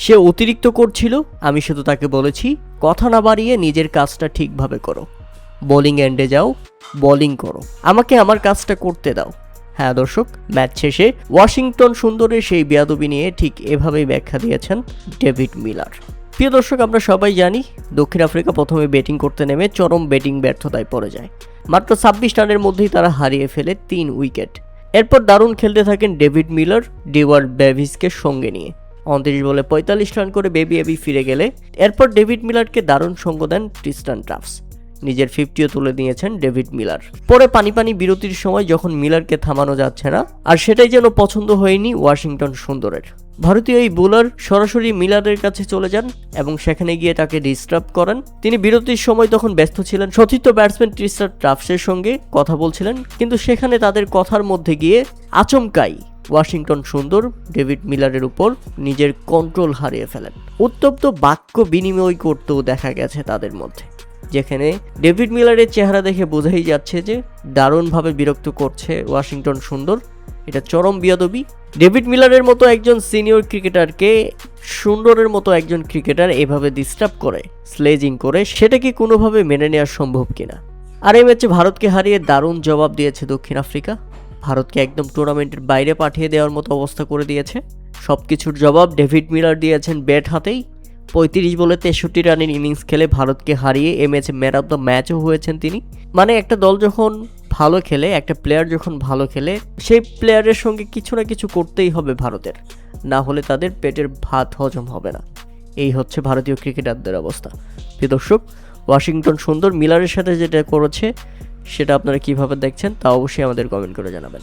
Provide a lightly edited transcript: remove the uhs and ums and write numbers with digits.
সে অতিরিক্ত করছিল, আমি শুধু তাকে বলেছি কথা না বাড়িয়ে নিজের কাজটা ঠিকভাবে করো, বোলিং এন্ডে যাও, বোলিং করো, আমাকে আমার কাজটা করতে দাও। হ্যাঁ দর্শক, ম্যাচ শেষে ওয়াশিংটন সুন্দরের সেই বেয়াদবি নিয়ে ঠিক এভাবেই ব্যাখ্যা দিয়েছেন ডেভিড মিলার। প্রিয় দর্শক, আমরা সবাই জানি দক্ষিণ আফ্রিকা প্রথমে ব্যাটিং করতে নেমে চরম ব্যাটিং ব্যর্থতায় পড়ে যায়। মাত্র 26 রানের মধ্যেই তারা হারিয়ে ফেলে 3 উইকেট। এরপর দারুণ খেলতে থাকেন ডেভিড মিলার ডিওয়ার্ড ডেভিসকে সঙ্গে নিয়ে। 29 বলে 45 রান করে বেবি এবি ফিরে গেলে এরপর ডেভিড মিলারকে দারুণ সঙ্গ দেন ট্রিস্টান টাফস। নিজের 50ও তুলে নিয়েছেন ডেভিড মিলার। পরে পানি বিরতির সময় যখন মিলারকে থামানো যাচ্ছে না, আর সেটাই যেন পছন্দ হয়নি ওয়াশিংটন সুন্দরের। ভারতীয় এই বোলার সরাসরি মিলারের কাছে চলে যান এবং সেখানে গিয়ে তাকে ডিস্টার্ব করেন। তিনি বিরতির সময় তখন ব্যস্ত ছিলেন সতীর্থ ব্যাটসম্যান ট্রিস্টান টাফসের সঙ্গে কথা বলছিলেন, কিন্তু সেখানে তাদের কথার মধ্যে গিয়ে আচমকাই ওয়াশিংটন সুন্দর ডেভিড মিলারের উপর নিজের কন্ট্রোল হারিয়ে ফেলেন। উত্তপ্ত বাক্য বিনিময় করতেও দেখা গেছে তাদের মধ্যে, যেখানে ডেভিড মিলারের চেহারা দেখে বোঝাই যাচ্ছে যে দারুণভাবে বিরক্ত করছে ওয়াশিংটন সুন্দর। এটা চরম বিয়াদবি। ডেভিড মিলারের মতো একজন সিনিয়র ক্রিকেটারকে সুন্দরের মতো একজন ক্রিকেটার এভাবে ডিস্টার্ব করে, স্লেজিং করে, সেটা কি কোনোভাবে মেনে নেওয়া সম্ভব কিনা? আর এই ম্যাচে ভারতকে হারিয়ে দারুণ জবাব দিয়েছে দক্ষিণ আফ্রিকা। ভারতকে একদম টুর্নামেন্টের বাইরে পাঠিয়ে দেওয়ার মতো অবস্থা করে দিয়েছে। সবকিছুর জবাব ডেভিড মিলার দিয়েছেন ব্যাট হাতেই। 35 বলে 63 রানের ইনিংস খেলে ভারতকে হারিয়ে এ ম্যাচে ম্যান অফ দ্য ম্যাচও হয়েছেন তিনি। মানে একটা দল যখন ভালো খেলে, একটা প্লেয়ার যখন ভালো খেলে, সেই প্লেয়ারের সঙ্গে কিছু না কিছু করতেই হবে ভারতের, না হলে তাদের পেটের ভাত হজম হবে না। এই হচ্ছে ভারতীয় ক্রিকেটারদের অবস্থা। প্রিয় দর্শক, ওয়াশিংটন সুন্দর মিলারের সাথে যেটা করেছে সেটা আপনারা কিভাবে দেখছেন তা অবশ্যই আমাদের কমেন্ট করে জানাবেন।